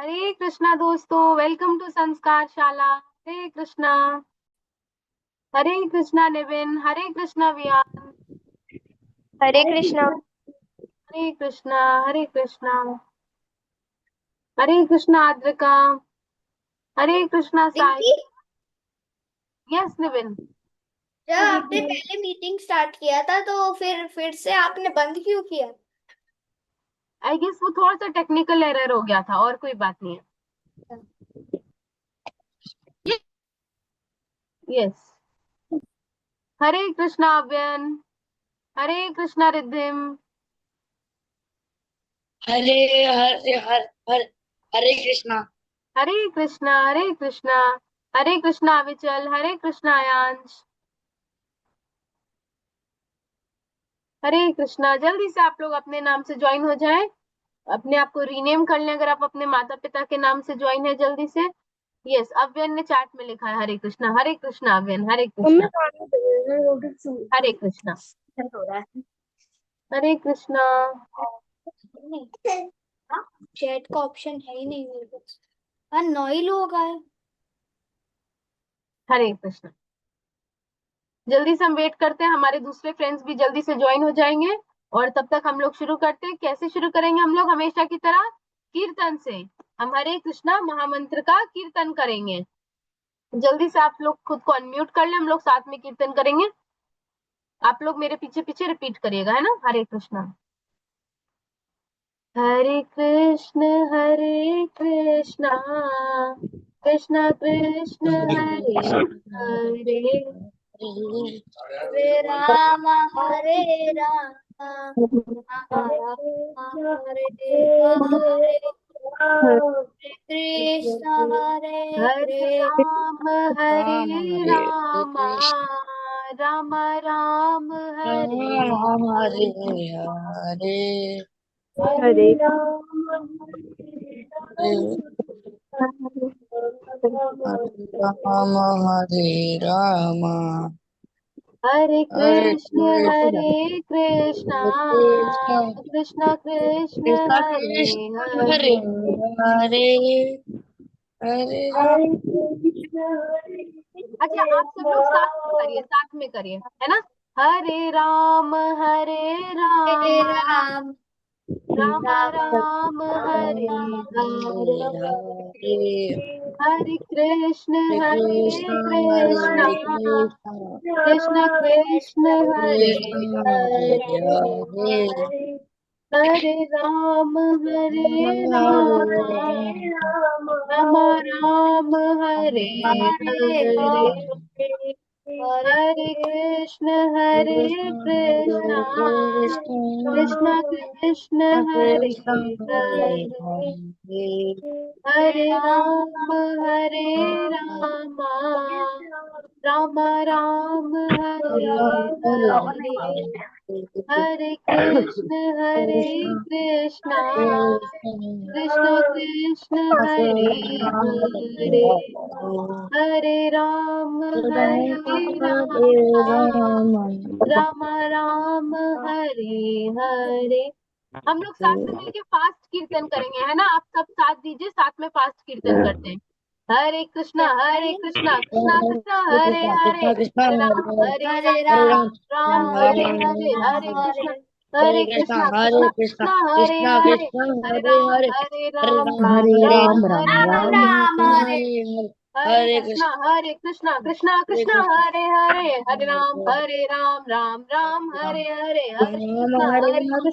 हरे कृष्णा दोस्तों, welcome to संस्कार शाला। हरे कृष्णा। हरे कृष्णा निविन, हरे कृष्णा वियान। हरे कृष्णा। हरे कृष्णा। हरे कृष्णा। हरे कृष्णा आद्रिका। हरे कृष्णा साई। रिंकी, यस निविन। जब आपने पहले मीटिंग स्टार्ट किया था तो फिर से आपने बंद क्यों किया? आई गेस वो थोड़ा सा टेक्निकल एरर हो गया था, और कोई बात नहीं है। यस। हरे कृष्णा अव्यन। हरे कृष्णा रिद्धिम। हरे हरे हर हर हरे कृष्णा। हरे कृष्णा। हरे कृष्णा। हरे कृष्णा अविचल। हरे कृष्णा आयांश। हरे कृष्णा। जल्दी से आप लोग अपने नाम से ज्वाइन हो जाएं। अपने आप को रीनेम कर लें अगर आप अपने माता पिता के नाम से ज्वाइन है जल्दी से। यस, अव्यन ने चैट में लिखा है हरे कृष्णा। हरे कृष्णा अव्यन। हरे कृष्णा। हरे कृष्णा। हरे कृष्णा। चैट का ऑप्शन है ही नहीं मेरे पास। हाँ, 9 ही लोग आए। हरे कृष्णा। जल्दी से हम वेट करते हैं, हमारे दूसरे फ्रेंड्स भी जल्दी से ज्वाइन हो जाएंगे। और तब तक हम लोग शुरू करते हैं। कैसे शुरू करेंगे हम लोग? हमेशा की तरह कीर्तन से। हम हरे कृष्णा महामंत्र का कीर्तन करेंगे। जल्दी से आप लोग खुद को अनम्यूट कर लें, हम लोग साथ में कीर्तन करेंगे। आप लोग मेरे पीछे पीछे रिपीट करिएगा, है ना? हरे कृष्णा। हरे कृष्ण कृष्ण कृष्ण हरे हरे। हरे राम हरे राम, राम राम हरे हरे, हरे कृष्ण हरे हरे राम कृष्ण, हरे राम, राम राम हरे हरे हरे। हरे हरे राम हरे राम हरे हरे कृष्ण कृष्ण कृष्ण कृष्ण कृष्ण हरे कृष्ण हरे हरे। हरे हरे राम। अच्छा, आप सब लोग साथ में करिए, साथ में करिए, है ना? हरे राम हरे राम, राम राम राम हरे हरे। हरे कृष्ण कृष्ण हरे कृष्ण कृष्ण कृष्ण हरे कृष्ण हरे हरे। हरे हरे राम राम राम हरे हरे हरे। हरे, हरे हरे कृष्ण कृष्ण कृष्ण कृष्ण हरे हरे। हरे राम राम राम राम हरे हरे। हरे कृष्ण कृष्ण कृष्ण कृष्ण हरे हरे। हरे राम राम राम हरे हरे। हम लोग साथ में मिलके फास्ट कीर्तन करेंगे, है ना? आप सब साथ दीजिए, साथ में फास्ट कीर्तन करते हैं। हरे कृष्णा कृष्णा कृष्णा हरे हरे। कृष्ण कृष्ण हरे हरे राम हरे राम, राम राम राम हरे राम हरे। हरे राम कृष्णा हरे कृष्ण कृष्णा हरे कृष्ण हरे। कृष्ण हरे हरे राम हरे हरे राम राम हरे राम राम हरे राम राम हरे। राम राम हरे, हरे हरे हरे हरे कृष्णा कृष्ण कृष्णा हरे कृष्णा कृष्ण हरे हरे। हरे राम राम हरे हरे। हरे राम कृष्णा हरे राम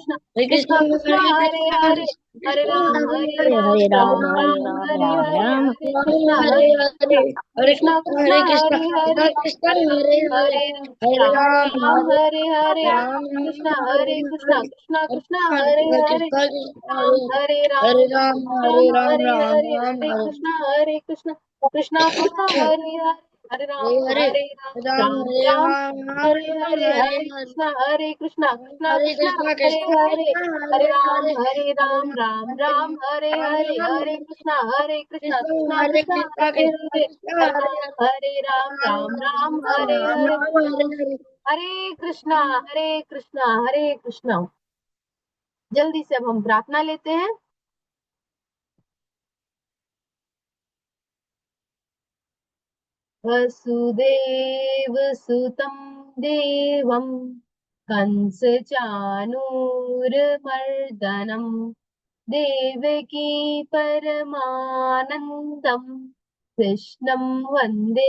हरे कृष्णा कृष्णा हरे हरे। हरे राम राम हरे हरे। हरे कृष्णा हरे कृष्ण हरे कृष्ण हरे। कृष्ण हरे हरे हरे हरे हरे राम हरे हरे। राम हरे कृष्णा हरे कृष्णा हरे हरे। कृष्ण राम हरे राम हरे राम हरे। राम हरे हरे कृष्णा कृष्णा हरे हरे। हरे हरे हरे राम हरे राम राम हरे राम हरे। हरे हरे हरे हरे कृष्णा कृष्ण हरे कृष्ण हरे। कृष्ण हरे हरे हरे हरे राम हरे हरे। हरे कृष्ण हरे कृष्णा कृष्ण हरे कृष्ण हरे। कृष्ण हरे हरे राम राम हरे राम हरे। राम हरे हरे हरे कृष्णा हरे कृष्णा। जल्दी से अब हम प्रार्थना लेते हैं। वसुदेव सुतं देवं कंसचानूरमर्दनं देवकी परमानन्दं कृष्णं वन्दे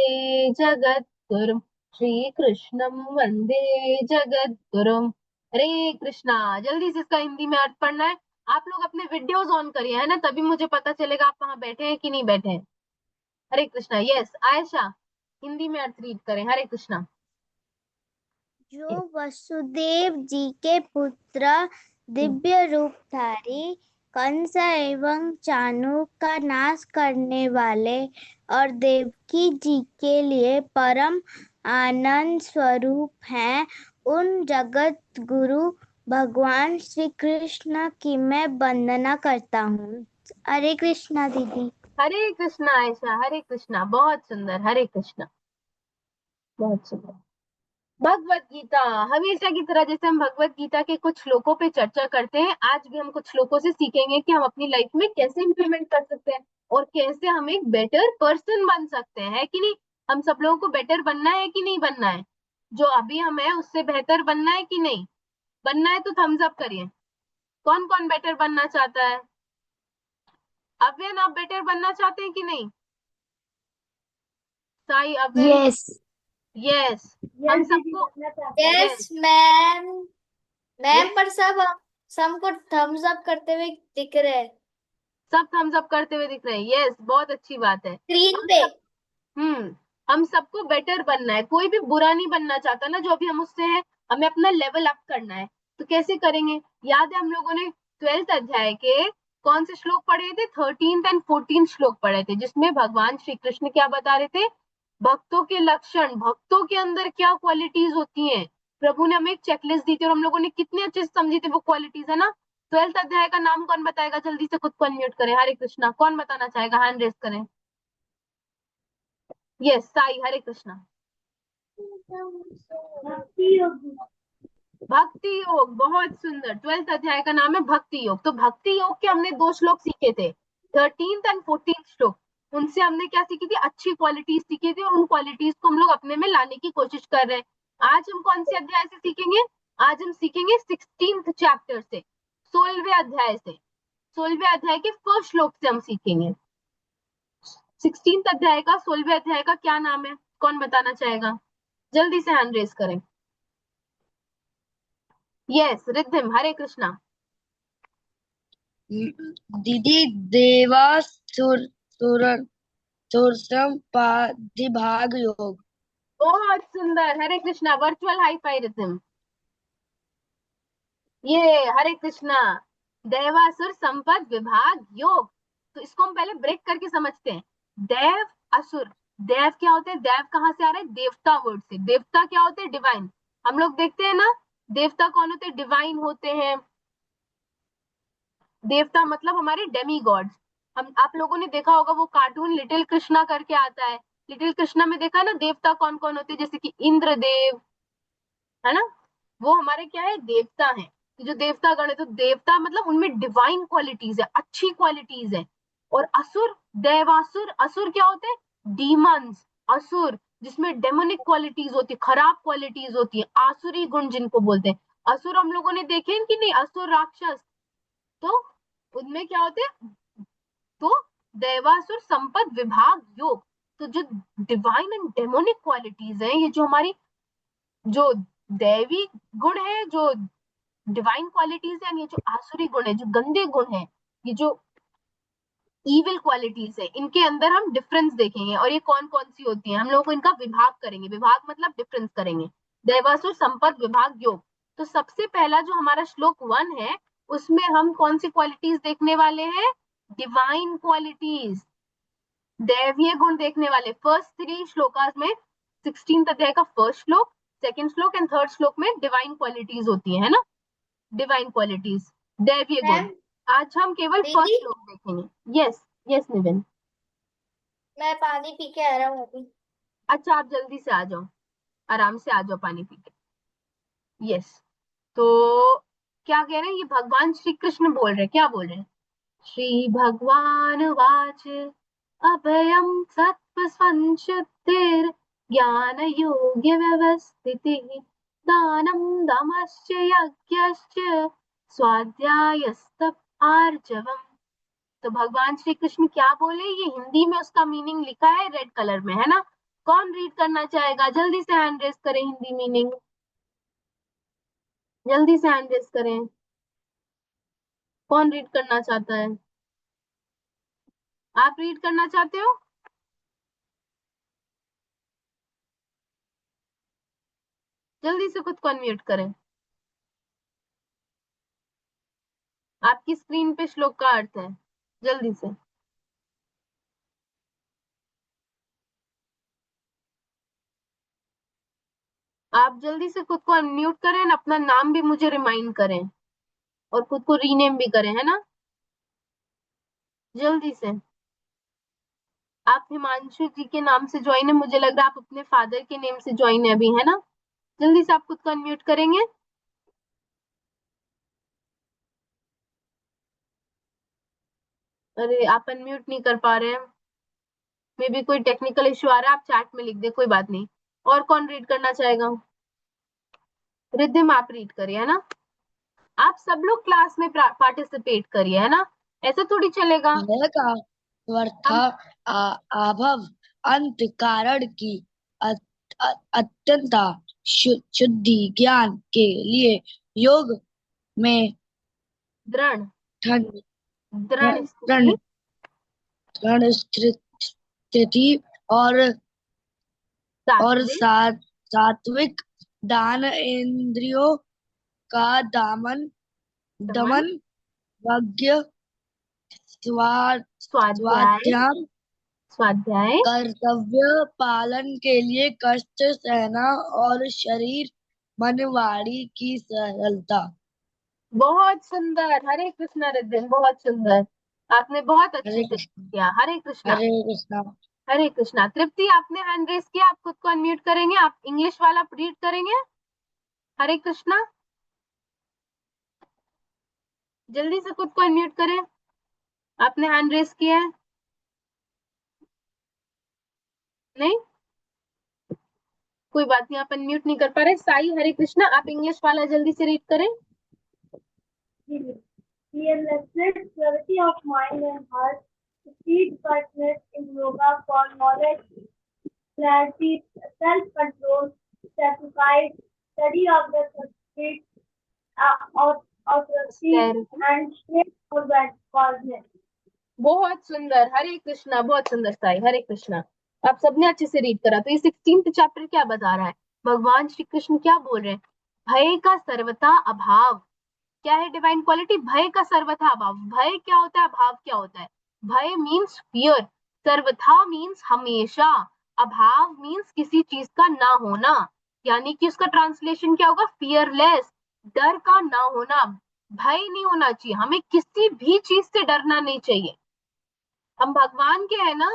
जगद्गुरुं। श्रीकृष्णं वन्दे जगद्गुरुं। हरे कृष्णा। जल्दी से इसका हिंदी में अर्थ पढ़ना है। आप लोग अपने वीडियोस ऑन करिए, है ना, तभी मुझे पता चलेगा आप वहां बैठे हैं कि नहीं बैठे हैं। हरे कृष्णा। यस आयशा, हिंदी में अर्थ रीड करें। हरे कृष्णा। जो वसुदेव जी के पुत्र दिव्य रूपधारी कंस एवं चाणूर का नाश करने वाले और देवकी जी के लिए परम आनंद स्वरूप हैं, उन जगत गुरु भगवान श्री कृष्ण की मैं वंदना करता हूँ। हरे कृष्णा दीदी। हरे कृष्णा आयशा। हरे कृष्णा। बहुत सुंदर। हरे कृष्णा। बहुत सुंदर। भगवत गीता। हमेशा की तरह जैसे हम भगवत गीता के कुछ श्लोकों पे चर्चा करते हैं, आज भी हम कुछ श्लोकों से सीखेंगे कि हम अपनी लाइफ में कैसे इंप्लीमेंट कर सकते हैं और कैसे हम एक बेटर पर्सन बन सकते हैं, है कि नहीं। हम सब लोगों को बेटर बनना है कि नहीं बनना है? जो अभी हम है उससे बेहतर बनना है कि नहीं बनना है? तो थम्स अप करिए। कौन कौन बेटर बनना चाहता है? अव्यन, आप बेटर बनना चाहते हैं कि नहीं? साई, अव्यन। यस। यस। हम सबको। Yes yes. Ma'am. Ma'am yes. पर सब सबको थम्स अप करते हुए दिख रहे हैं सब थम्स अप करते हुए दिख रहे हैं। यस, बहुत अच्छी बात है। स्क्रीन हम पे। सब। हम सबको बेटर बनना है, कोई भी बुरा नहीं बनना चाहता ना, जो भी हम उससे है। हमें अपना लेवल अप करना है। तो कैसे करेंगे? याद है हम लोगों ने 12th अध्याय के कौन से श्लोक पढ़े थे? 13th एंड 14th श्लोक पढ़े थे, जिसमें भगवान श्री कृष्ण क्या बता रहे थे? भक्तों के लक्षण, भक्तों के अंदर क्या क्वालिटीज होती हैं। प्रभु ने हमें एक चेकलिस्ट दी थी और हम लोगों ने कितने अच्छे से समझी थी वो क्वालिटीज, है ना। 12th अध्याय का नाम कौन बताएगा? जल्दी से खुद को अनम्यूट करें। हरे कृष्णा। कौन बताना चाहेगा? हैंड रेस करें। यस साई। हरे कृष्णा। भक्ति योग। बहुत सुंदर। 12th अध्याय का नाम है भक्ति योग। तो भक्ति योग के हमने 2 श्लोक सीखे थे, 13th एंड 14th श्लोक। उनसे हमने क्या सीखी थी? अच्छी क्वालिटीज सीखी थी और उन क्वालिटीज को हम लोग अपने में लाने की कोशिश कर रहे हैं। आज हम कौन से अध्याय से सीखेंगे? आज हम सीखेंगे 16th चैप्टर से, 16वें अध्याय से। 16वें अध्याय के फर्स्ट श्लोक से हम सीखेंगे। 16th अध्याय का 16वें अध्याय का क्या नाम है? कौन बताना चाहेगा? जल्दी से हैंड रेस करें। यस रिद्धिम। हरे कृष्णा। दीदी देवासुर सुर सुरसम पादिभाग योग। बहुत सुंदर। Hare Krishna. Virtual high five Riddhim. ये हरे कृष्णा। दैवासुर संपद विभाग योग। तो इसको हम पहले ब्रेक करके समझते हैं। देव, असुर। देव क्या होते हैं? देव कहाँ से आ रहा है? देवता वर्ड से। देवता क्या होते हैं? डिवाइन। हम लोग देखते हैं ना, देवता कौन होते हैं? डिवाइन होते हैं। देवता मतलब हमारे डेमी गॉड्स। हम आप लोगों ने देखा होगा वो कार्टून लिटिल कृष्णा करके आता है। लिटिल कृष्णा में देखा ना देवता कौन कौन होते हैं, जैसे कि इंद्रदेव, है ना। वो हमारे क्या है? देवता है। तो जो देवता गण है, तो देवता मतलब उनमें डिवाइन क्वालिटीज है, अच्छी क्वालिटीज है। और असुर, देवासुर, असुर क्या होते हैं? डीमंस। असुर जिसमें डेमोनिक क्वालिटीज होती है, खराब क्वालिटीज होती है, आसुरी गुण जिनको बोलते हैं। असुर हम लोगों ने देखे हैं कि नहीं? असुर राक्षस। तो उनमें क्या होते हैं? तो दैवासुर संपद विभाग योग। तो जो डिवाइन एंड डेमोनिक क्वालिटीज है, ये जो हमारी जो दैवी गुण है, जो डिवाइन क्वालिटीज है, ये जो आसुरी गुण है, जो गंदे गुण है, ये जो इविल क्वालिटीज है, इनके अंदर हम डिफरेंस देखेंगे। और ये कौन कौन सी होती है, हम लोग इनका विभाग करेंगे। विभाग मतलब डिफरेंस करेंगे। दैवासुर संपद विभाग योग। तो सबसे पहला जो हमारा श्लोक 1 है, उसमें हम कौन सी क्वालिटीज देखने वाले हैं? डिवाइन क्वालिटीज, दैवीय गुण देखने वाले। फर्स्ट 3 श्लोकास में, 16th अध्याय का फर्स्ट श्लोक, सेकंड श्लोक एंड थर्ड श्लोक में डिवाइन क्वालिटीज होती है ना। डिवाइन क्वालिटीज, दैवीय गुण। मैम आज हम केवल दीदी, फर्स्ट श्लोक देखेंगे। यस। यस निविन। मैं पानी पी के आ रहा हूँ अभी। अच्छा, आप जल्दी से आ जाओ, आराम से आ जाओ पानी पी के। यस। तो क्या कह रहे हैं? ये भगवान श्री कृष्ण बोल रहे हैं। क्या बोल रहे हैं? श्री भगवान वाच अभयम सत्व बुद्धिर ज्ञान योग्य व्यवस्थितिः दानं दमश्च यज्ञश्च स्वाध्यायस्तप आर्जवम्। तो भगवान श्री कृष्ण क्या बोले, ये हिंदी में उसका मीनिंग लिखा है रेड कलर में, है ना। कौन रीड करना चाहेगा, जल्दी से हैंड रेस करें, हिंदी मीनिंग जल्दी से हैंड रेस करें। कौन रीड करना चाहता है, आप रीड करना चाहते हो? जल्दी से खुद को अनम्यूट करें। आपकी स्क्रीन पे श्लोक का अर्थ है, जल्दी से। आप जल्दी से खुद को अनम्यूट करें, अपना नाम भी मुझे रिमाइंड करें और खुद को रीनेम भी करें, है ना, जल्दी से। आप हिमांशु जी के नाम से ज्वाइन है, मुझे लग रहा है आप अपने फादर के नेम से ज्वाइन है अभी, है ना। जल्दी से आप खुद को अनम्यूट करेंगे। अरे आप अनम्यूट नहीं कर पा रहे हैं, मे बी कोई टेक्निकल इश्यू आ रहा है, आप चैट में लिख दे, कोई बात नहीं। और कौन रीड करना चाहेगा? रिद्धिम आप रीड करिए, है ना। आप सब लोग क्लास में पार्टिसिपेट करिए, है ना, ऐसा थोड़ी चलेगा। भय का हम आभव अंत कारण की अत्यंता शुद्धि ज्ञान के लिए योग में दृढ़ ठंड दृढ़ दृढ़ स्थिति दृढ़ स्थिति और सात्विक सात्विक दान इंद्रियों का दामन दमन दमन यज्ञ स्वाध्याय स्वाध्याय स्वाध्याय कर्तव्य पालन के लिए कष्ट सहना और शरीर मन वाणी की सरलता। बहुत सुंदर, हरे कृष्णा रिद्धिम, बहुत सुंदर, आपने बहुत अच्छे हरे से कृष्ण। किया। हरे कृष्णा। हरे कृष्णा। हरे कृष्णा। तृप्ति आपने हैंड रेस किया, आप खुद को अनम्यूट करेंगे, आप इंग्लिश वाला रीड करेंगे। हरे कृष्णा, जल्दी से खुद को अनम्यूट करें, आपने हैंड रेस किया है। नहीं, कोई बात नहीं, आप अनम्यूट नहीं कर पा रहे। साई हरे कृष्णा, आप इंग्लिश वाला जल्दी से रीड करें। Fearlessness, clarity of mind and heart, speed, quietness in yoga for knowledge, clarity, self-control, sacrifice, study of the spirit, authority, and strength for godness. बहुत सुंदर, हरे कृष्णा, बहुत सुंदर साई, हरे कृष्णा। आप सबने अच्छे से रीड करा। तो ये 16th चैप्टर क्या बता रहा है, भगवान श्री कृष्ण क्या बोल रहे हैं, भय का सर्वथा अभाव। क्या है डिवाइन क्वालिटी, भय का सर्वथा अभाव। भय क्या होता है, अभाव क्या होता है। भय मीन्स फियर, सर्वथा मीन्स हमेशा, अभाव मीन्स किसी चीज का ना होना, यानी कि उसका ट्रांसलेशन क्या होगा, फियरलेस, डर का ना होना। भय नहीं होना चाहिए, हमें किसी भी चीज से डरना नहीं चाहिए। हम भगवान के हैं ना,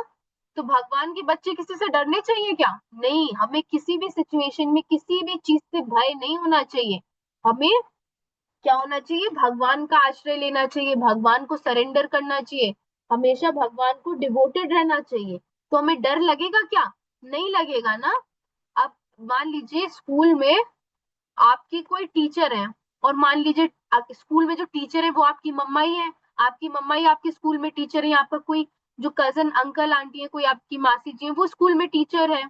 तो भगवान के बच्चे किसी से डरने चाहिए क्या? नहीं, हमें किसी भी सिचुएशन में किसी भी चीज से भय नहीं होना चाहिए। हमें क्या होना चाहिए, भगवान का आश्रय लेना चाहिए, भगवान को सरेंडर करना चाहिए, हमेशा भगवान को डिवोटेड रहना चाहिए। तो हमें डर लगेगा क्या? नहीं लगेगा ना। अब मान लीजिए स्कूल में आपकी कोई टीचर है, और मान लीजिए स्कूल में जो टीचर है वो आपकी मम्मा ही है, आपकी मम्मा ही आपके स्कूल में टीचर है, आपका कोई जो कजन अंकल आंटी है, कोई आपकी मासी जी है, वो स्कूल में टीचर है,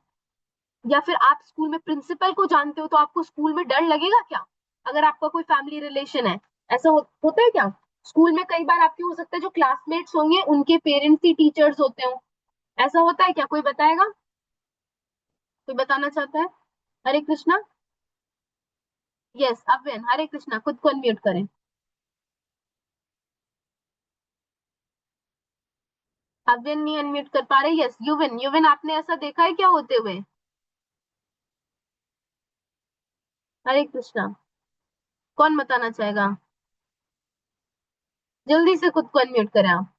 या फिर आप स्कूल में प्रिंसिपल को जानते हो, तो आपको स्कूल में डर लगेगा क्या? अगर आपका कोई फैमिली रिलेशन है, ऐसा होता है क्या? स्कूल में कई बार आपके हो सकता है जो क्लासमेट्स होंगे उनके पेरेंट्स ही टीचर्स होते हो, ऐसा होता है क्या? कोई बताएगा, कोई बताना चाहता है? हरे कृष्णा। यस अव्यन, हरे कृष्णा, खुद को अनम्यूट करें। अव्यन नहीं अनम्यूट कर पा रहे। यस युविन, युविन आपने ऐसा देखा है क्या होते हुए? हरे कृष्णा, कौन बताना चाहेगा? जल्दी से खुद को अनम्यूट करें आप।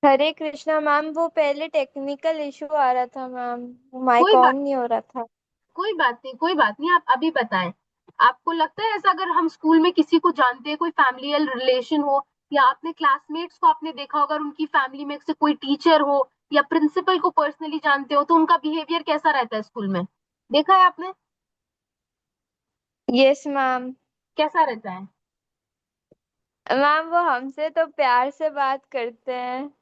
हरे कृष्णा मैम, वो पहले टेक्निकल इशू आ रहा था मैम, माइक कोई बात ऑन नहीं हो रहा था। कोई बात नहीं, कोई बात नहीं, आप अभी बताएं। आपको लगता है ऐसा, अगर हम स्कूल में किसी को जानते हैं, कोई फैमिलियल रिलेशन हो, या आपने क्लासमेट्स को आपने देखा होगा, उनकी फैमिली में से कोई टीचर हो या प्रिंसिपल को पर्सनली जानते हो तो उनका बिहेवियर कैसा रहता है स्कूल में, देखा है आपने? Yes ma'am. कैसा रहता है? मैम वो हमसे तो प्यार से बात करते हैं।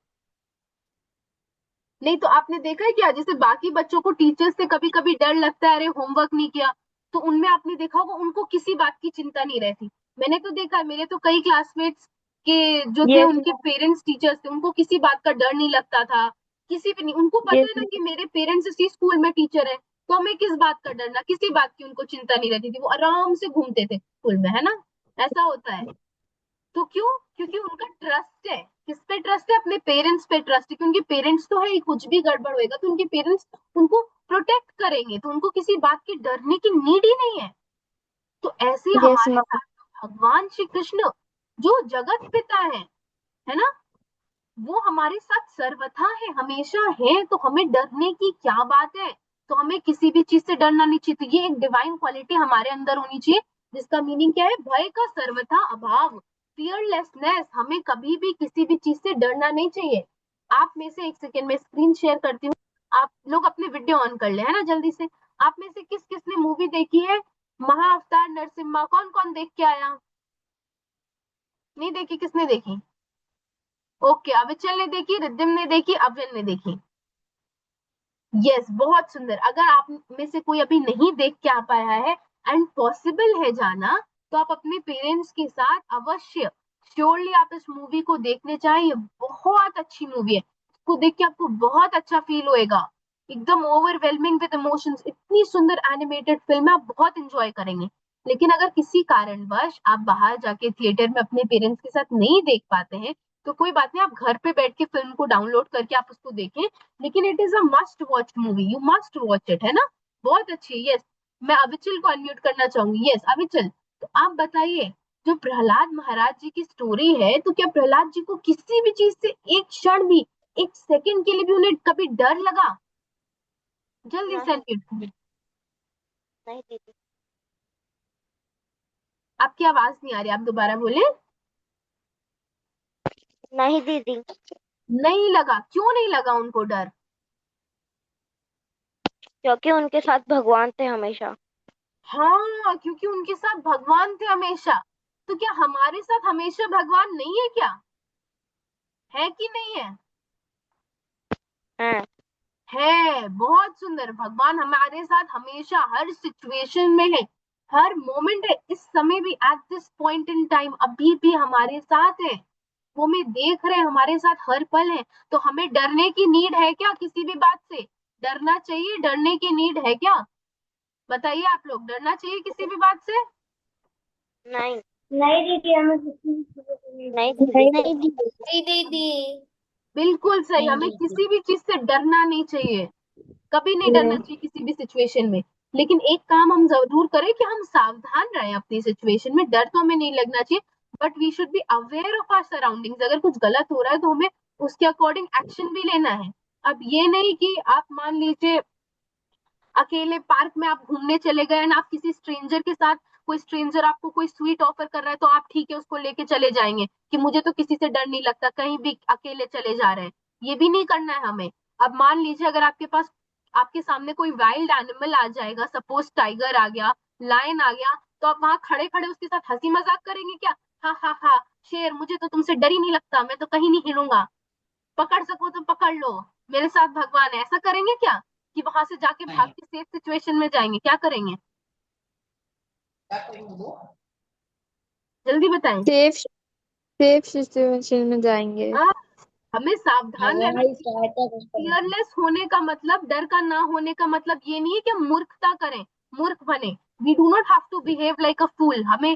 नहीं तो आपने देखा है क्या, जैसे बाकी बच्चों को टीचर्स से कभी कभी डर लगता है, अरे होमवर्क नहीं किया, तो उनमें आपने देखा होगा उनको किसी बात की चिंता नहीं रहती। मैंने तो देखा है, मेरे तो कई क्लासमेट्स के जो थे यस उनके पेरेंट्स टीचर्स थे, उनको किसी बात का डर नहीं लगता था, किसी भी नहीं, उनको पता है ना यस कि मेरे पेरेंट्स इसी स्कूल में टीचर है, तो हमें किस बात का डरना, किसी बात की उनको चिंता नहीं रहती थी, वो आराम से घूमते थे स्कूल में, है ना? ऐसा होता है। तो क्यों? क्योंकि उनका ट्रस्ट है। किस पे ट्रस्ट है? अपने पेरेंट्स पे ट्रस्ट है, क्योंकि पेरेंट्स तो है ही, कुछ भी गड़बड़ होएगा तो उनके पेरेंट्स उनको प्रोटेक्ट करेंगे, तो उनको किसी बात की डरने की नीड ही नहीं है। तो ऐसे ही यस हमारे मैम। साथ भगवान श्री कृष्ण जो जगत पिता है ना, वो हमारे साथ सर्वथा है, हमेशा है, तो हमें डरने की क्या बात है? तो हमें किसी भी चीज से डरना नहीं चाहिए। तो ये एक डिवाइन क्वालिटी हमारे अंदर होनी चाहिए, जिसका मीनिंग क्या है? भय का सर्वथा अभाव, फियरलेसनेस। हमें कभी भी किसी भी चीज से डरना नहीं चाहिए। आप में से एक सेकेंड में स्क्रीन शेयर करती हूँ, आप लोग अपने वीडियो ऑन कर ले, है ना, जल्दी से। आप में से किस किस ने मूवी देखी है महाअवतार नरसिम्हा? कौन कौन देख के आया? नहीं देखी? किसने देखी? ओके, अविचल ने देखी, रिद्धिम ने देखी, अव्यन ने देखी। यस, बहुत सुंदर। अगर आप में से कोई अभी नहीं देख के आ पाया है एंड पॉसिबल है जाना, तो आप अपने पेरेंट्स के साथ अवश्य, श्योरली आप इस मूवी को देखने चाहिए। बहुत अच्छी मूवी है, इसको देख के आपको बहुत अच्छा फील होएगा, एकदम ओवरवेलमिंग विद इमोशंस। इतनी सुंदर एनिमेटेड फिल्म है, आप बहुत इंजॉय करेंगे। लेकिन अगर किसी कारणवश आप बाहर जाके थिएटर में अपने पेरेंट्स के साथ नहीं देख पाते हैं, तो कोई बात नहीं, आप घर पे बैठ के फिल्म को डाउनलोड करके आप उसको देखें। लेकिन it is a must watch movie, you must watch it, है ना? बहुत अच्छी है। यस, मैं अविचल को अनम्यूट करना चाहूंगी। यस अविचल, तो आप बताइए, जो प्रहलाद महाराज जी की स्टोरी है, तो क्या प्रहलाद जी को किसी भी चीज से एक क्षण भी, एक सेकंड के लिए भी उन्हें कभी डर लगा? जल्दी से नहीं अनम्यूट। नहीं दीदी। आपकी आवाज नहीं आ रही, आप दोबारा बोले। नहीं दीदी। नहीं लगा? क्यों नहीं लगा उनको डर? क्योंकि उनके साथ भगवान थे हमेशा। हाँ, क्योंकि उनके साथ भगवान थे हमेशा। तो क्या हमारे साथ हमेशा भगवान नहीं है क्या? है कि नहीं है? हैं। है, बहुत सुंदर। भगवान हमारे साथ हमेशा हर सिचुएशन में है, हर मोमेंट है, इस समय भी, at this point in time अभी भी हमारे साथ है। वो हमें देख रहे हैं, हमारे साथ हर पल है। तो हमें डरने की नीड है क्या किसी भी बात से? डरना चाहिए? डरने की नीड है क्या? बताइए आप लोग, डरना चाहिए किसी भी बात से? नहीं नहीं दीदी, हमें नहीं दीदी। नहीं दीदी। जी दीदी। बिल्कुल सही, नहीं हमें दीदी। किसी भी चीज से डरना नहीं चाहिए, कभी नहीं डरना चाहिए किसी भी सिचुएशन में। लेकिन एक काम हम जरूर करें कि हम सावधान रहें अपनी सिचुएशन में। डर तो हमें नहीं लगना चाहिए, but we should be aware of our surroundings. अगर कुछ गलत हो रहा है तो हमें उसके अकॉर्डिंग एक्शन भी लेना है। अब ये नहीं कि आप मान लीजिए अकेले पार्क में आप घूमने चले गए ना, आप किसी स्ट्रेंजर के साथ, कोई स्ट्रेंजर आपको कोई स्वीट ऑफर कर रहा है, तो आप ठीक है उसको लेके चले जाएंगे कि मुझे तो किसी से डर नहीं लगता, कहीं भी अकेले चले जा रहे हैं। ये भी नहीं करना है हमें। अब मान लीजिए अगर आपके पास, आपके सामने कोई वाइल्ड एनिमल आ जाएगा, सपोज टाइगर आ गया, लायन आ गया, तो आप वहां खड़े खड़े उसके साथ हंसी मजाक करेंगे क्या? हाँ हाँ हाँ, शेर, मुझे तो तुमसे डर ही नहीं लगता, मैं तो कहीं नहीं हिलूंगा, पकड़ सको तो पकड़ लो, मेरे साथ भगवान है, ऐसा करेंगे क्या? कि वहां से जाके भाग के सेफ सिचुएशन में जाएंगे? क्या करेंगे? जल्दी बताएं। सेफ सेफ सिचुएशन में जाएंगे। हाँ, हमें सावधान रहना हवाई चाहिए। सहायता कुछ करेंगे। फियरलेस होने का मतलब, डर का ना होने का मतलब ये नहीं है कि हम मूर्खता करें, मूर्ख बने। We do not have to behave like a fool, हमें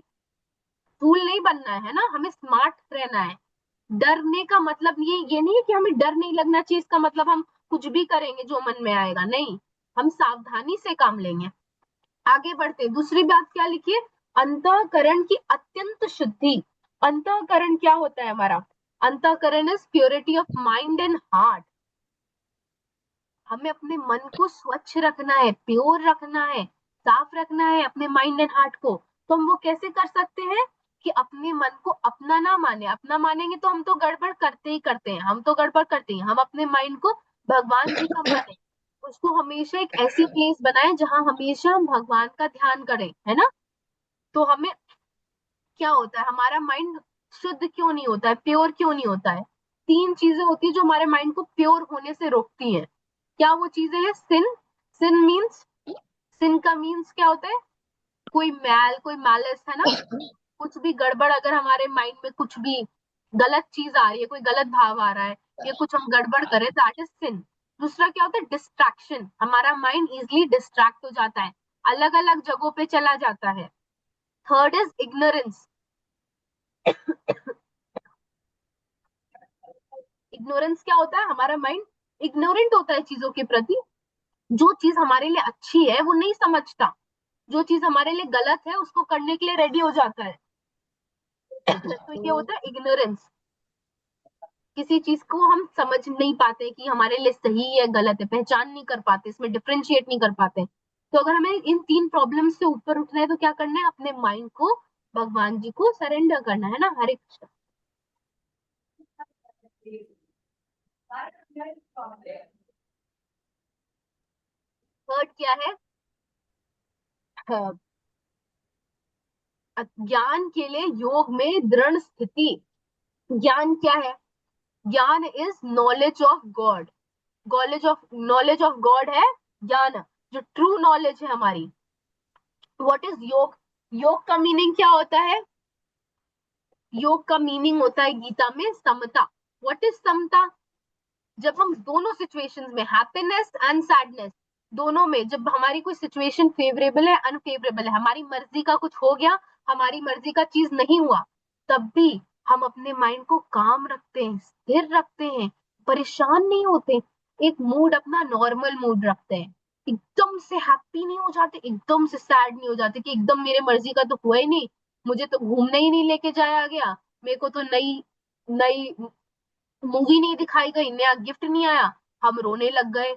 फूल नहीं बनना है ना, हमें स्मार्ट रहना है। डरने का मतलब ये नहीं है कि हमें डर नहीं लगना चाहिए, इसका मतलब हम कुछ भी करेंगे जो मन में आएगा, नहीं। हम सावधानी से काम लेंगे। आगे बढ़ते, दूसरी बात क्या लिखिए? अंतःकरण की अत्यंत शुद्धि। अंतःकरण क्या होता है हमारा? अंतःकरण is purity of mind and heart. हमें अपने मन को स्वच्छ रखना है, प्योर रखना है, साफ रखना है अपने माइंड एंड हार्ट को। तो हम वो कैसे कर सकते हैं? कि अपने मन को अपना ना माने। अपना मानेंगे तो हम तो गड़बड़ करते ही करते हैं, हम तो गड़बड़ करते हैं। हम अपने माइंड को भगवान जी का मन है, उसको हमेशा एक ऐसी प्लेस बनाए जहां हमेशा हम भगवान का ध्यान करें, है ना। तो हमें क्या होता है, हमारा माइंड शुद्ध क्यों नहीं होता है, प्योर क्यों नहीं होता है। तीन चीजें होती है जो हमारे माइंड को प्योर होने से रोकती हैं। क्या वो चीजें हैं? सिन। सिन मीन्स, सिन का मीन्स क्या होता है? कोई मैल, कोई मैलिस, है ना। कुछ भी गड़बड़, अगर हमारे माइंड में कुछ भी गलत चीज आ रही है, कोई गलत भाव आ रहा है, या कुछ हम गड़बड़ करें, दैट इज सिन। दूसरा क्या होता है? डिस्ट्रैक्शन, हमारा माइंड इजिली डिस्ट्रैक्ट हो जाता है, अलग अलग जगहों पे चला जाता है। Third is ignorance. इग्नोरेंस क्या होता है? हमारा माइंड इग्नोरेंट होता है चीजों के प्रति। जो चीज हमारे लिए अच्छी है वो नहीं समझता, जो चीज हमारे लिए गलत है उसको करने के लिए रेडी हो जाता है। तो ये होता है इग्नोरेंस। किसी चीज को हम समझ नहीं पाते कि हमारे लिए सही है गलत है, पहचान नहीं कर पाते, इसमें डिफरेंशिएट नहीं कर पाते। तो अगर हमें इन तीन प्रॉब्लम से ऊपर उठना है तो क्या करना है? अपने माइंड को भगवान जी को सरेंडर करना है ना। हरे कृष्ण। थर्ड क्या है? ज्ञान के लिए योग में दृढ़ स्थिति। ज्ञान क्या है? ज्ञान is knowledge of God. Knowledge of God है ज्ञान, जो ट्रू नॉलेज है हमारी। व्हाट इज योग? योग का मीनिंग क्या होता है? योग का मीनिंग होता है गीता में समता। व्हाट इज समता? जब हम दोनों सिचुएशंस में, हैप्पीनेस एंड सैडनेस, दोनों में जब हमारी कोई सिचुएशन फेवरेबल है, अनफेवरेबल है, हमारी मर्जी का कुछ हो गया, हमारी मर्जी का चीज नहीं हुआ, तब भी हम अपने माइंड को काम रखते हैं, स्थिर रखते हैं, परेशान नहीं होते, एक मूड अपना नॉर्मल मूड रखते हैं। एकदम से हैप्पी नहीं हो जाते, एकदम से सैड नहीं हो जाते कि एकदम मेरे मर्जी का तो हुआ ही नहीं, मुझे तो घूमने ही नहीं लेके जाया गया, मेरे को तो नई नई मूवी नहीं दिखाई गई, नया गिफ्ट नहीं आया, हम रोने लग गए।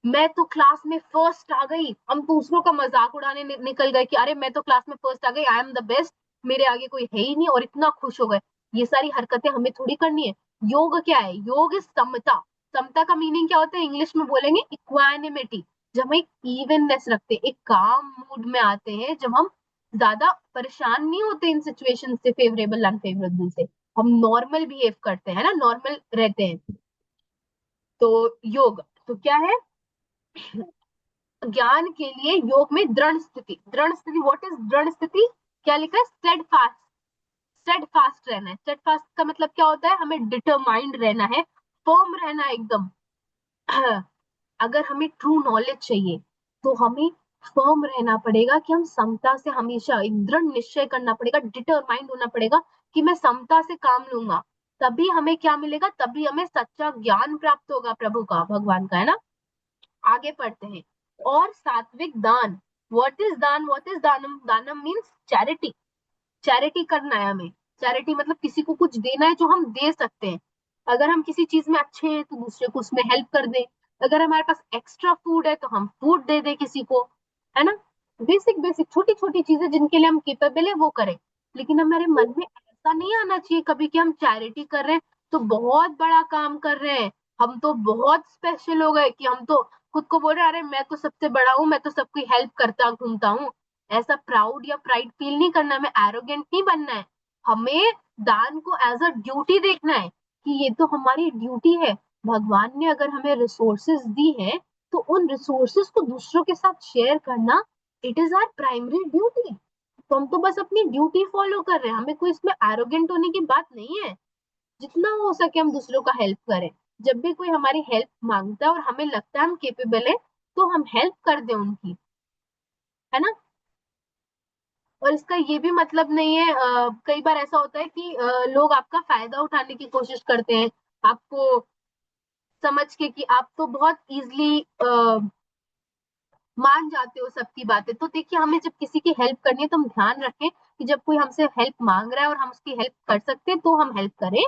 मैं तो क्लास में फर्स्ट आ गई, हम दूसरों का मजाक उड़ाने निकल गए कि अरे मैं तो क्लास में फर्स्ट आ गई, आई एम द बेस्ट, मेरे आगे कोई है ही नहीं, और इतना खुश हो गए। ये सारी हरकतें हमें थोड़ी करनी है। योग क्या है? योग इज समता। समता का मीनिंग क्या होता है? इंग्लिश में बोलेंगे इक्वानिमिटी। जब हम एक इवननेस रखते हैं, एक काम मूड में आते हैं, जब हम ज्यादा परेशान नहीं होते इन सिचुएशन से, फेवरेबल अनफेवरेबल से, हम नॉर्मल बिहेव करते हैं ना, नॉर्मल रहते हैं। तो योग तो क्या है? ज्ञान के लिए योग में दृढ़ स्थिति। दृढ़ स्थिति, व्हाट इज दृढ़ स्थिति? क्या लिखा है? State fast. स्टेड फास्ट रहना है। स्टेड फास्ट का मतलब क्या होता है? हमें डिटरमाइंड रहना है, फर्म रहना है एकदम। अगर हमें ट्रू नॉलेज चाहिए तो हमें फर्म रहना पड़ेगा कि हम समता से, हमेशा एक दृढ़ निश्चय करना पड़ेगा, डिटरमाइंड होना पड़ेगा कि मैं समता से काम लूंगा। तभी हमें क्या मिलेगा? तभी हमें सच्चा ज्ञान प्राप्त होगा, प्रभु का, भगवान का, है ना। आगे पढ़ते हैं। और सात्विक दान। व्हाट इज दान? What is Danam? Danam means charity. Charity करना है हमें। चैरिटी मतलब किसी को कुछ देना है जो हम दे सकते हैं। अगर हम किसी चीज में अच्छे हैं तो दूसरे को उसमें हेल्प कर दें। अगर हमारे पास एक्स्ट्रा फूड है तो हम फूड दे दें किसी को, है ना। बेसिक बेसिक छोटी छोटी चीजें जिनके लिए हम केपेबल है वो करें। लेकिन हमारे मन में ऐसा नहीं आना चाहिए कभी कि हम चैरिटी कर रहे हैं तो बहुत बड़ा काम कर रहे हैं, हम तो बहुत स्पेशल हो गए, कि हम तो खुद को बोल रहे हैं अरे मैं तो सबसे बड़ा हूँ, मैं तो सबकी हेल्प करता घूमता हूँ। ऐसा प्राउड या प्राइड फील नहीं करना, हमें एरोगेंट नहीं बनना है। हमें दान को एज अ ड्यूटी देखना है कि ये तो हमारी ड्यूटी है। भगवान ने अगर हमें रिसोर्सेज दी है तो उन रिसोर्सेज को दूसरों के साथ शेयर करना, it is our primary duty. तो हम तो बस अपनी ड्यूटी फॉलो कर रहे हैं, हमें कोई इसमें एरोगेंट होने की बात नहीं है। जितना हो सके हम दूसरों का हेल्प करें। जब भी कोई हमारी हेल्प मांगता है और हमें लगता है हम केपेबल है तो हम हेल्प कर दें उनकी, है ना। और इसका ये भी मतलब नहीं है, कई बार ऐसा होता है कि लोग आपका फायदा उठाने की कोशिश करते हैं, आपको समझ के कि आप तो बहुत इजली मान जाते हो सबकी बातें। तो देखिए, हमें जब किसी की हेल्प करनी है तो हम ध्यान रखें कि जब कोई हमसे हेल्प मांग रहा है और हम उसकी हेल्प कर सकते हैं तो हम हेल्प करें।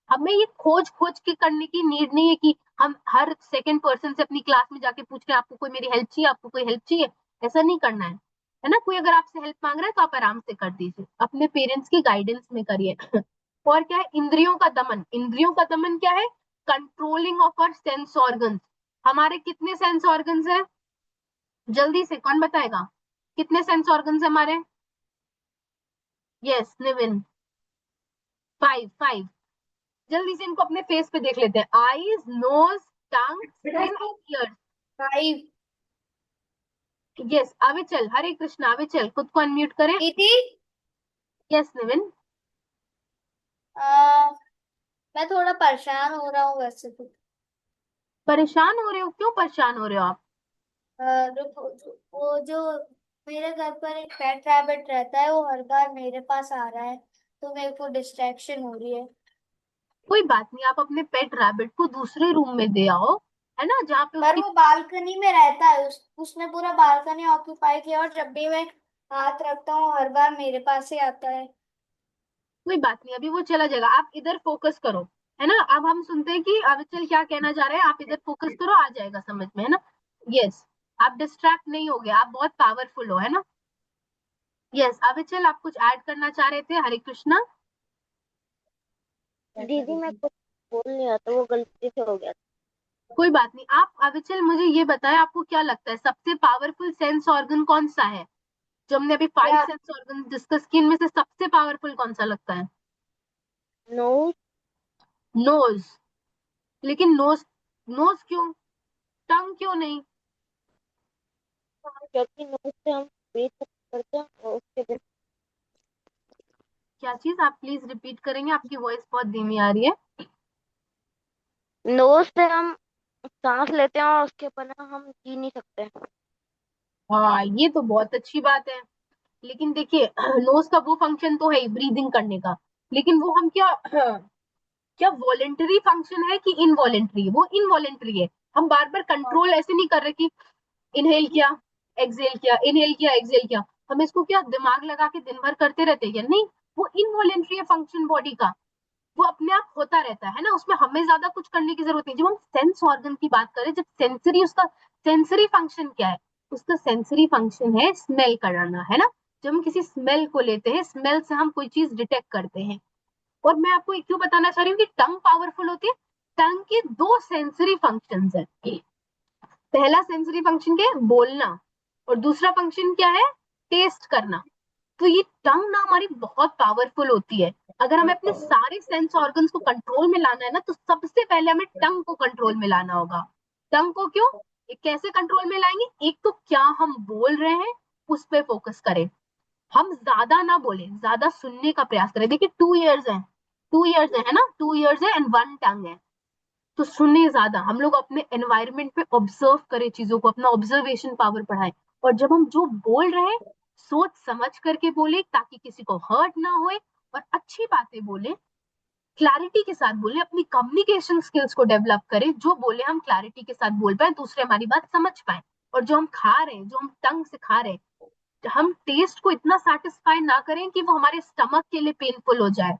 हमें ये खोज खोज के करने की नीड नहीं है कि हम हर सेकंड पर्सन से अपनी क्लास में जाके पूछ रहे हैं आपको कोई मेरी हेल्प चाहिए, आपको कोई हेल्प चाहिए। ऐसा नहीं करना है ना। कोई अगर आपसे हेल्प मांग रहा है तो आप आराम से कर दीजिए, अपने पेरेंट्स की गाइडेंस में करिए। और क्या है? इंद्रियों का दमन। इंद्रियों का दमन क्या है? Controlling of our sense organs. हमारे कितने सेंस ऑर्गन्स है? जल्दी से कौन बताएगा? कितने सेंस ऑर्गन्स है हमारे? यस निविन, 5 5। जल्दी से इनको अपने फेस पे देख लेते हैं। आईज, नोज, टंग, स्किन, ईयर्स। 5। यस अविचल, हरे कृष्णा, अविचल खुद को अनम्यूट करें। दीदी यस निविन। मैं थोड़ा परेशान हो रहा हूँ वैसे तो। परेशान हो रहे हो? क्यों परेशान हो रहे हो आप? वो जो मेरे घर पर एक पेट रैबिट रहता है, वो हर बार मेरे पास आ रहा है, तो मेरे को डिस्ट्रैक्शन हो रही है। कोई बात नहीं, आप अपने पेट रैबिट को दूसरे रूम में दे आओ, है ना, जहाँ पे पर उसकी। वो बालकनी में रहता है, उसने पूरा बालकनी ऑक्यूपाई किया, और जब भी मैं हाथ रखता हूँ हर बार मेरे पास ही आता है। कोई बात नहीं, अभी वो चला जाएगा, आप इधर फोकस करो, है ना। अब हम सुनते हैं कि अविचल क्या कहना चाह रहे हैं, आप इधर फोकस करो, आ जाएगा समझ में, है ना। यस, आप डिस्ट्रैक्ट नहीं हो गए, आप बहुत पावरफुल हो, है ना। यस अविचल, आप कुछ ऐड करना चाह रहे थे? हरे कृष्णा। दीदी मैं कुछ बोल नहीं रहा था, वो गलती से हो गया। कोई बात नहीं, आप अविचल मुझे ये बताएं, आपको क्या लगता है सबसे पावरफुल सेंस ऑर्गन कौन सा है? जो हमने अभी 5 क्या? सेंस ऑर्गन डिस्कस किए, इनमें से सबसे पावरफुल कौन सा लगता है? नोज। नोज। लेकिन नोज, नोज क्यों? टंग क्यों नहीं? क्योंकि नोज से हम ब्रीथ करते हैं और उसके बिना। क्या चीज? आप प्लीज रिपीट करेंगे, आपकी वॉइस बहुत धीमी आ रही है। नोज से हम सांस लेते हैं और उसके बिना हम जी नहीं सकते। हाँ ये तो बहुत अच्छी बात है। लेकिन देखिए नोज का वो फंक्शन तो है ही ब्रीदिंग करने का, लेकिन वो हम क्या क्या वॉलेंटरी फंक्शन है कि इनवॉलेंटरी? वो इनवॉलेंटरी है। हम बार बार कंट्रोल ऐसे नहीं कर रहे कि इनहेल किया, एक्सहेल किया, इनहेल किया, एक्सहेल किया। हम इसको क्या दिमाग लगा के दिन भर करते रहते हैं क्या? नहीं, वो इनवॉलेंटरी है फंक्शन बॉडी का, वो अपने आप होता रहता है ना, उसमें हमें ज्यादा कुछ करने की जरूरत नहीं। जब हम सेंस ऑर्गन की बात करें, जब सेंसरी, उसका सेंसरी फंक्शन क्या है? उसका सेंसरी फंक्शन है स्मेल कराना, है ना। जब हम किसी स्मेल को लेते हैं, स्मेल से हम कोई चीज डिटेक्ट करते हैं। और मैं आपको एक क्यों बताना चाह रही हूँ कि टंग पावरफुल होती है। टंग के दो सेंसरी फंक्शंस है। पहला सेंसरी फंक्शन क्या है? बोलना। और दूसरा फंक्शन क्या है? टेस्ट करना। तो ये टंग ना हमारी बहुत पावरफुल होती है। अगर हमें अपने सारे सेंस ऑर्गन्स को कंट्रोल में लाना है ना, तो सबसे पहले हमें टंग को कंट्रोल में लाना होगा। टंग को क्यों, ये कैसे कंट्रोल में लाएंगे? एक तो क्या हम बोल रहे हैं उस पर फोकस करें, हम ज्यादा ना बोले, ज्यादा सुनने का प्रयास करें। देखिए 2 इयर्स है, 2 इयर्स है ना, 2 इयर्स है एंड 1 टंग है। तो सुने ज्यादा, हम लोग अपने एनवायरमेंट पे ऑब्जर्व करें चीजों को, अपना ऑब्जर्वेशन पावर बढ़ाएं। और जब हम जो बोल रहे हैं, सोच समझ करके बोले, ताकि किसी को हर्ट ना होए, और अच्छी बातें बोले, क्लैरिटी के साथ बोले, अपनी कम्युनिकेशन स्किल्स को डेवलप करें। जो बोले हम क्लैरिटी के साथ बोल पाए, दूसरे हमारी बात समझ पाए। और जो हम खा रहे हैं, जो हम टंग से खा रहे हैं, हम टेस्ट को इतना सेटिस्फाई ना करें कि वो हमारे स्टमक के लिए पेनफुल हो जाए,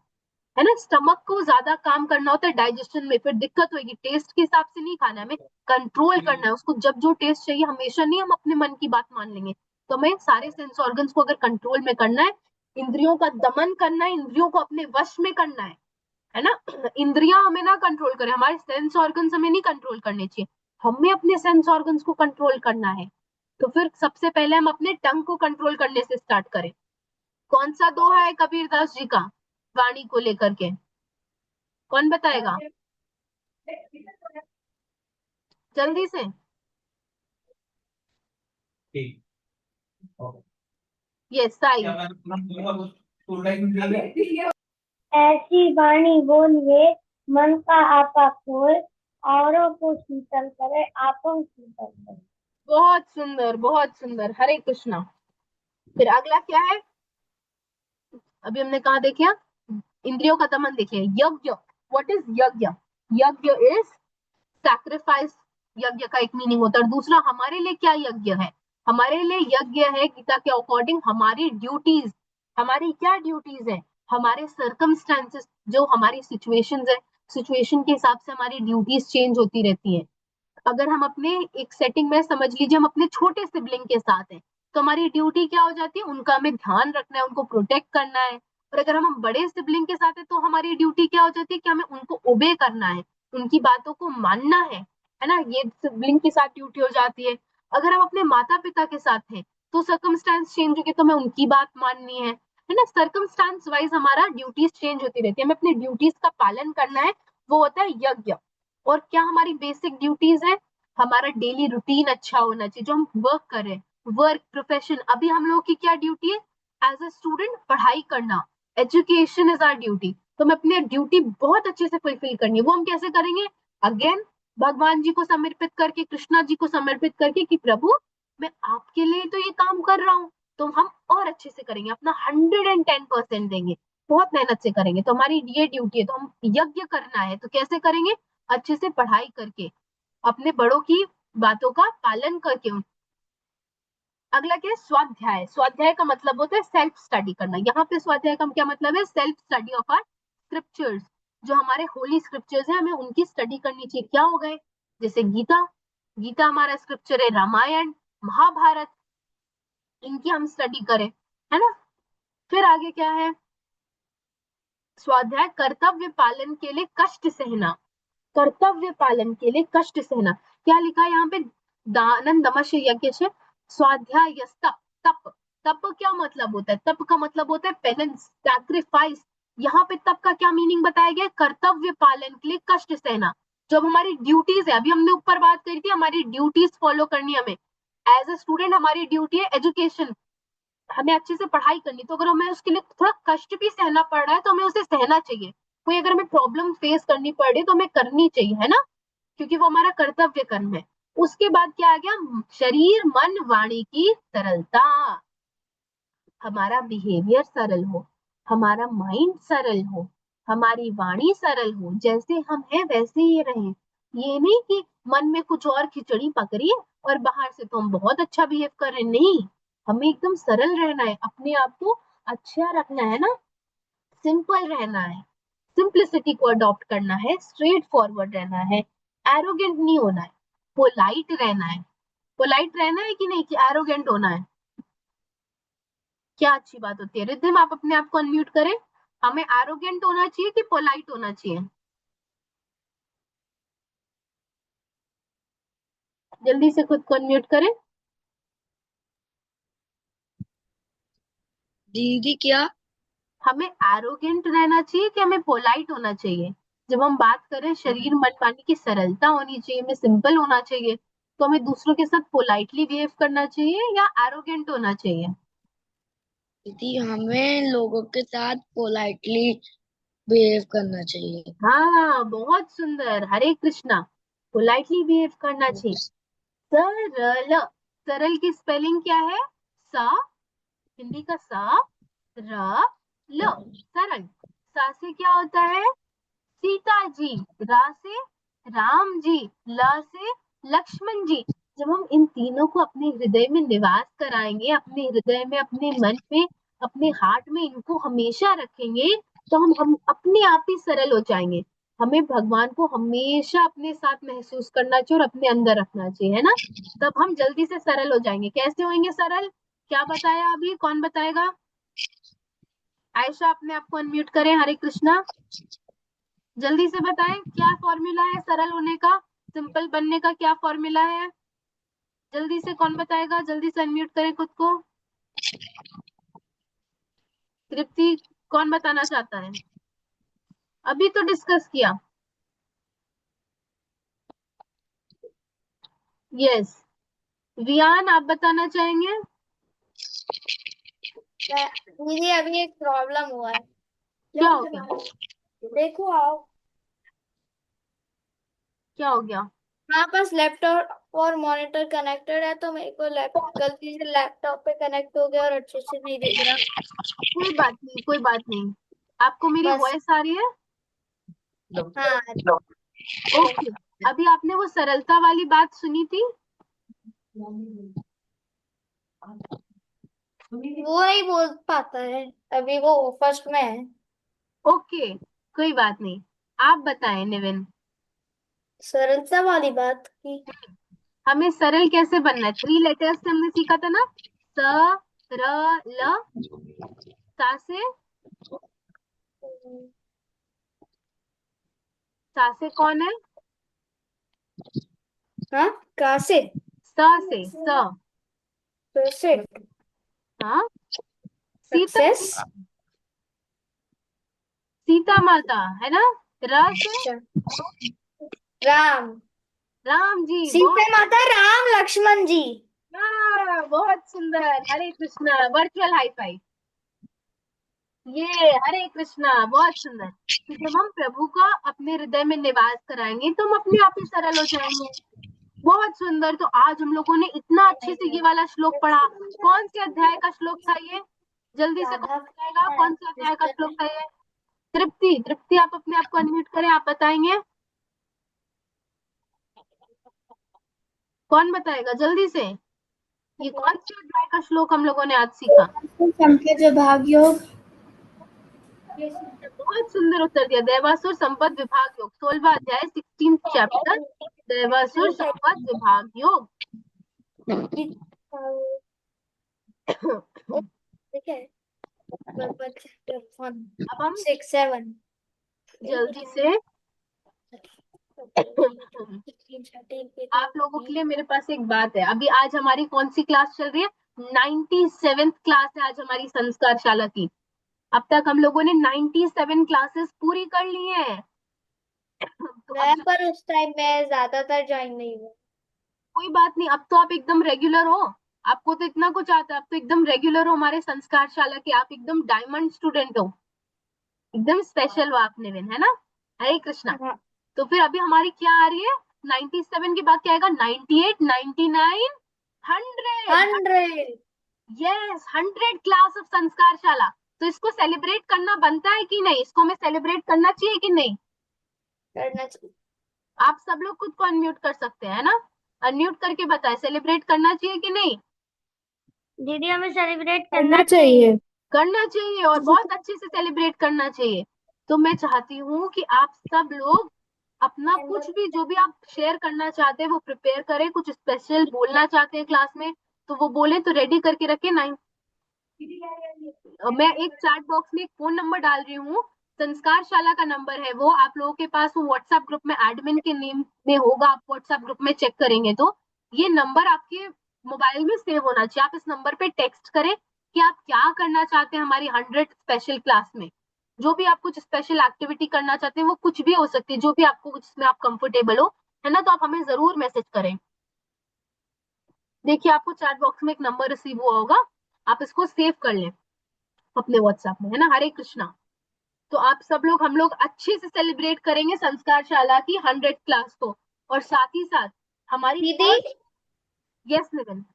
है ना। स्टमक को ज्यादा काम करना होता है डाइजेशन में, फिर दिक्कत होगी। टेस्ट के हिसाब से नहीं खाना है, हमें कंट्रोल करना है उसको। जब जो टेस्ट चाहिए, हमेशा नहीं हम अपने मन की बात मान लेंगे। तो हमें सारे सेंस ऑर्गन्स को अगर कंट्रोल में करना है, इंद्रियों का दमन करना है, इंद्रियों को अपने वश में करना है ना। इंद्रियां हमें ना कंट्रोल करें, हमारे सेंस ऑर्गन्स हमें नहीं कंट्रोल करने चाहिए, हमें अपने सेंस ऑर्गन्स को कंट्रोल करना है। तो फिर सबसे पहले हम अपने टंग को कंट्रोल करने से स्टार्ट करें। कौन सा दोहा है कबीरदास जी का वाणी को लेकर के? कौन बताएगा जल्दी से? ये साई। ऐसी वाणी बोलिए मन का आपा खोए, औरों को शीतल करे आपो शीतल करे। बहुत सुंदर, बहुत सुंदर, हरे कृष्णा। फिर अगला क्या है? अभी हमने कहा देखिए, इंद्रियों का दमन देखिए, यज्ञ। व्हाट इज यज्ञ? यज्ञ इज सैक्रिफाइस। यज्ञ का एक मीनिंग होता है। और दूसरा हमारे लिए क्या यज्ञ है? हमारे लिए यज्ञ है गीता के अकॉर्डिंग हमारी ड्यूटीज। हमारी क्या ड्यूटीज है? हमारे सर्कमस्टांसेस, जो हमारी सिचुएशंस है, सिचुएशन के हिसाब से हमारी ड्यूटीज चेंज होती रहती है। अगर हम अपने एक सेटिंग में, समझ लीजिए हम अपने छोटे सिबलिंग के साथ हैं, तो हमारी ड्यूटी क्या हो जाती है? उनका हमें ध्यान रखना है, उनको प्रोटेक्ट करना है। और अगर हम बड़े सिबलिंग के साथ है, तो हमारी ड्यूटी क्या हो जाती है कि हमें उनको ओबे करना है, उनकी बातों को मानना है है ना, ये सिबलिंग के साथ ड्यूटी हो जाती है। अगर हम अपने माता पिता के साथ हैं तो सर्कमस्टांस चेंज होगी तो हमें उनकी बात माननी है ना। सर्कमस्टांस वाइज हमारा ड्यूटीज चेंज होती रहती है, हमें अपने ड्यूटीज का पालन करना है, वो होता है यज्ञ। और क्या हमारी बेसिक ड्यूटीज है, हमारा डेली रूटीन अच्छा होना चाहिए, जो हम वर्क कर रहे हैं, वर्क प्रोफेशन। अभी हम लोगों की क्या ड्यूटी है, एज अ स्टूडेंट पढ़ाई करना, एजुकेशन इज आवर ड्यूटी। तो हमें अपनी ड्यूटी बहुत अच्छे से फुलफिल करनी है। वो हम कैसे करेंगे, अगेन भगवान जी को समर्पित करके, कृष्णा जी को समर्पित करके कि प्रभु मैं आपके लिए तो ये काम कर रहा हूँ, तो हम और अच्छे से करेंगे, अपना 110% देंगे, बहुत मेहनत से करेंगे। तो हमारी ये ड्यूटी है, तो हम यज्ञ करना है, तो कैसे करेंगे, अच्छे से पढ़ाई करके, अपने बड़ों की बातों का पालन करके। अगला क्या है, स्वाध्याय। स्वाध्याय का मतलब होता है सेल्फ स्टडी करना। यहाँ पे स्वाध्याय का क्या मतलब है, self study of our scriptures. जो हमारे होली स्क्रिप्चर्स हैं हमें उनकी स्टडी करनी चाहिए। क्या हो गए, जैसे गीता, गीता हमारा स्क्रिप्चर है, रामायण, महाभारत, इनकी हम स्टडी करें, है ना। फिर आगे क्या है, स्वाध्याय कर्तव्य पालन के लिए कष्ट सहना। कर्तव्य पालन के लिए कष्ट सहना, क्या लिखा है यहाँ पे, दानन दमश यज्ञ से स्वाध्याय तप। तप, तप क्या मतलब होता है, तप का मतलब होता है पेनेंस, सैक्रिफाइस। यहाँ पे तप का क्या मीनिंग बताया गया, कर्तव्य पालन के लिए कष्ट सहना। जब हमारी ड्यूटीज है, अभी हमने ऊपर बात करी थी, हमारी ड्यूटीज फॉलो करनी है हमें। एज ए स्टूडेंट हमारी ड्यूटी है एजुकेशन, हमें अच्छे से पढ़ाई करनी, तो अगर हमें उसके लिए थोड़ा कष्ट भी सहना पड़ रहा है तो हमें उसे सहना चाहिए। कोई अगर हमें प्रॉब्लम फेस करनी पड़ रही है तो हमें करनी चाहिए, है ना, क्योंकि वो हमारा कर्तव्य कर्म है। उसके बाद क्या आ गया, शरीर मन वाणी की सरलता। हमारा बिहेवियर सरल हो, हमारा माइंड सरल हो, हमारी वाणी सरल हो, जैसे हम हैं वैसे ही रहें। ये नहीं कि मन में कुछ और खिचड़ी पक रही है और बाहर से तो हम बहुत अच्छा बिहेव कर रहे हैं, नहीं। हमें एकदम सरल रहना है, अपने आप को अच्छा रखना है ना, सिंपल रहना है, सिंप्लिसिटी को अडॉप्ट करना है, स्ट्रेट फॉरवर्ड रहना है, एरोगेंट नहीं होना है, पोलाइट रहना है। पोलाइट रहना है कि नहीं, कि एरोगेंट होना है, क्या अच्छी बात होती है। रिद्धिम आप अपने आप को अनम्यूट करें, हमें एरोगेंट होना चाहिए कि पोलाइट होना चाहिए, जल्दी से खुद को अनम्यूट करें। दीदी क्या? हमें एरोगेंट रहना चाहिए कि हमें पोलाइट होना चाहिए। जब हम बात करें शरीर मन वाणी की सरलता होनी चाहिए, हमें सिंपल होना चाहिए, तो हमें दूसरों के साथ पोलाइटली बिहेव करना चाहिए या एरोगेंट होना चाहिए। दीदी हमें लोगों के साथ पोलाइटली बिहेव करना चाहिए। हाँ बहुत सुंदर, हरे कृष्णा, पोलाइटली बिहेव करना चाहिए। सरल, सरल की स्पेलिंग क्या है, सा, हिंदी का सा, र, ल, सरल। सा से क्या होता है, सीता जी, रा से राम जी, ल से लक्ष्मण जी। जब हम इन तीनों को अपने हृदय में निवास कराएंगे, अपने हृदय में, अपने मन में, अपने हार्ट में इनको हमेशा रखेंगे, तो हम अपने आप ही सरल हो जाएंगे। हमें भगवान को हमेशा अपने साथ महसूस करना चाहिए और अपने अंदर रखना चाहिए, है ना, तब हम जल्दी से सरल हो जाएंगे। कैसे होंगे सरल, क्या बताया अभी, कौन बताएगा, आयशा अपने आप को अनम्यूट करें, हरे कृष्णा, जल्दी से बताएं क्या फॉर्मूला है सरल होने का, सिंपल बनने का क्या फॉर्मूला है, जल्दी से कौन बताएगा, जल्दी से अनम्यूट करें खुद को। तृप्ति, कौन बताना चाहता है, अभी तो डिस्कस किया। यस, वियान आप बताना चाहेंगे। दीदी अभी एक प्रॉब्लम हुआ है। क्या हो गया, देखो आओ। क्या हो गया, हाँ बस लैपटॉप और मॉनिटर कनेक्टेड है, तो मेरे को गलती से लैपटॉप पे कनेक्ट हो गया और अच्छे से नहीं दिख रहा। कोई बात नहीं, कोई बात नहीं, आपको मेरी बस वॉइस आ रही है, हाँ। ओके। अभी आपने वो सरलता वाली बात सुनी थी, वो नहीं बोल पाता है, अभी वो फर्स्ट में है। ओके, कोई बात नहीं, आप बताएं निविन। सरलता वाली बात की। हमें सरल कैसे बनना है, 3 लेटर्स से हमने सीखा था ना, स, र, ल, सा से, हम्म, सा से कौन है, हाँ, कहाँ से? से से हाँ, सीता, सक्सेस। सीता माता है ना। र से अच्छा, राम। राम जी, सीता बहुत माता, राम लक्ष्मण जी। बहुत सुंदर। Hare Krishna, virtual high five. ये हरे कृष्णा, बहुत सुंदर। तो जब हम प्रभु का अपने हृदय में निवास कराएंगे तो हम अपने आप ही सरल हो जाएंगे। बहुत सुंदर। तो आज हम लोगों ने इतना अच्छे से ये वाला श्लोक पढ़ा। कौन से अध्याय का श्लोक था ये? जल्दी से कौन राधा बताएगा, कौन से अध्याय का श्लोक था ये? तृप्ति, तृप्ति, आप अपने आप को अनम्यूट करें, आप बताएंगे। कौन बताएगा जल्दी से? ये कौन से अध्याय का श्लोक हम लोगों ने आज सीखा? संकेत विभाग योग। बहुत सुंदर उत्तर दिया। दैवासुर संपद विभाग योग, 16वां अध्याय, 16th चैप्टर, दैवासुर संपद विभाग योग। ठीक है। अब हम 6, 7 जल्दी से आप लोगों के लिए मेरे पास एक बात है। अभी आज हमारी कौन सी क्लास चल रही है? 97th क्लास है आज हमारी संस्कार शाला की। अब तक हम लोगों ने 97 क्लासेस पूरी कर ली हैं। तो अब पर उस टाइम मैं ज्यादातर ज्वाइन नहीं हुआ। कोई बात नहीं, अब तो आप एकदम रेगुलर हो। आपको तो इतना कुछ आता है, आप तो एकदम रेगुलर हो हमारे संस्कार शाला के। आप एकदम डायमंड स्टूडेंट हो, एकदम स्पेशल हो आप निविन, है ना। हरे कृष्णा। हाँ। तो फिर अभी हमारी क्या आ रही है? 97 के बाद क्या आएगा? 98, 99, 100। 100। यस, 100 क्लास ऑफ संस्कार शाला। तो इसको सेलिब्रेट करना बनता है कि नहीं? इसको हमें सेलिब्रेट करना चाहिए कि नहीं? करना चाहिए। आप सब लोग खुद को अनम्यूट कर सकते हैं, है ना। अनम्यूट करके बताएं, सेलिब्रेट करना चाहिए कि नहीं? दीदी हमें सेलिब्रेट करना चाहिए। करना चाहिए, और बहुत अच्छे से सेलिब्रेट करना चाहिए। तो मैं चाहती हूँ कि आप सब लोग अपना कुछ भी, जो भी आप शेयर करना चाहते हैं वो प्रिपेयर करें। कुछ स्पेशल बोलना चाहते हैं क्लास में तो वो बोले, तो रेडी करके रखें। मैं एक चैट बॉक्स में एक फोन नंबर डाल रही हूँ, संस्कार शाला का नंबर है वो। आप लोगों के पास वो व्हाट्सएप ग्रुप में एडमिन के नेम में होगा, आप व्हाट्सएप ग्रुप में चेक करेंगे तो ये नंबर आपके मोबाइल में सेव होना चाहिए। आप इस नंबर पे टेक्स्ट करें कि आप क्या करना चाहते हैं हमारी 100 स्पेशल क्लास में। जो भी आप कुछ स्पेशल एक्टिविटी करना चाहते हैं, वो कुछ भी हो सकती है, जो भी आपको जिसमें आप कंफर्टेबल हो, है ना। तो आप हमें जरूर मैसेज करें। देखिए आपको चैट बॉक्स में एक नंबर रिसीव हुआ होगा, आप इसको सेव कर लें अपने व्हाट्सएप में, है ना। हरे कृष्णा। तो आप सब लोग, हम लोग अच्छे से सेलिब्रेट करेंगे संस्कार शाला की 100 क्लास को। और साथ ही साथ हमारी दीदी, यस निविन।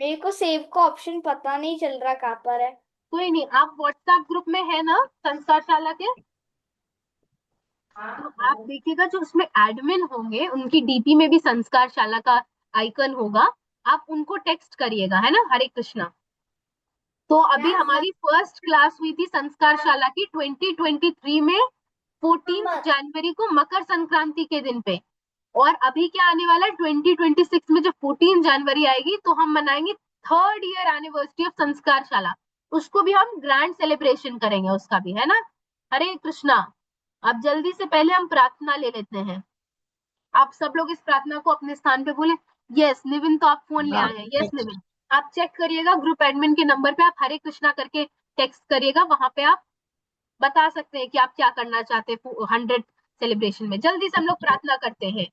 मेरे को सेव का ऑप्शन पता नहीं चल रहा कहाँ पर है। कोई नहीं, आप व्हाट्सएप ग्रुप में है ना संस्कार शाला के, तो आप देखिएगा जो उसमें एडमिन होंगे उनकी डीपी में भी संस्कार शाला का आइकन होगा, आप उनको टेक्स्ट करिएगा, है ना। हरे कृष्णा। तो अभी हमारी फर्स्ट क्लास हुई थी संस्कार शाला की 2023 में 14 जनवरी को, मकर संक्रांति के दिन पे। और अभी क्या आने वाला है 2026 में, जब 14 जनवरी आएगी तो हम मनाएंगे 3rd ईयर एनिवर्सरी ऑफ संस्कार शाला। उसको भी हम ग्रैंड सेलिब्रेशन करेंगे उसका भी, है ना। हरे कृष्णा। अब जल्दी से पहले हम प्रार्थना ले लेते हैं। आप सब लोग इस प्रार्थना को अपने स्थान पे बोले। यस निविन, तो आप फोन ले आए हैं। यस निविन, आप चेक करिएगा ग्रुप एडमिन के नंबर पे, आप हरे कृष्णा करके टेक्स्ट करिएगा, वहां पे आप बता सकते हैं कि आप क्या करना चाहते हैं 100 सेलिब्रेशन में। जल्दी से हम लोग प्रार्थना करते हैं।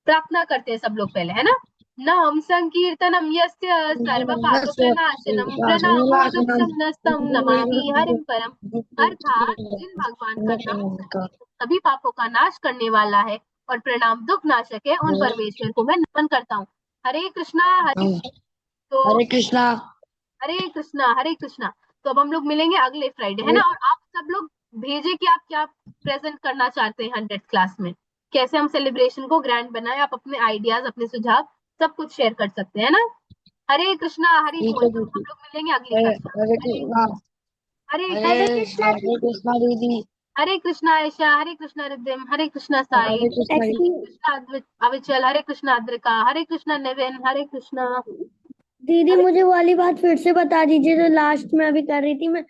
प्रार्थना करते हैं सब लोग पहले, है ना। नाम संकीर्तनम यस्य सर्व पाप प्रणाशनम प्रणामो दुःखम नस्तम नमामि हरिम परम। अर्थात जिन भगवान का नाम सभी पापों का नाश करने वाला है और प्रणाम दुख नाशक है, उन परमेश्वर को मैं नमन करता हूँ। हरे कृष्णा। तो हरे कृष्णा। हरे कृष्णा, हरे कृष्णा। तो अब हम लोग मिलेंगे अगले फ्राइडे, है ना। और आप सब लोग भेजे कि आप क्या प्रेजेंट करना चाहते हैं 100 क्लास में, कैसे हम सेलिब्रेशन को ग्रैंड बनाए। आप अपने आइडियाज, अपने सुझाव सब कुछ शेयर कर सकते हैं ना। हरे कृष्णा, हरि ठीक बोल। है तो हम दीदी। लोग मिलेंगे अगली कक्षा में। हरे कृष्णा। हरे हरे कृष्णा। हरे कृष्णा दीदी। हरे कृष्णा आयशा, हरे कृष्णा रिद्धिम, हरे कृष्णा साई, हरे कृष्णा हरे कृष्णा अविचल, हरे कृष्णा अद्रिका, हरे कृष्णा निविन, हरे कृष्णा। दीदी मुझे वाली बात फिर से बता दीजिए जो लास्ट में अभी कर रही थी मैं।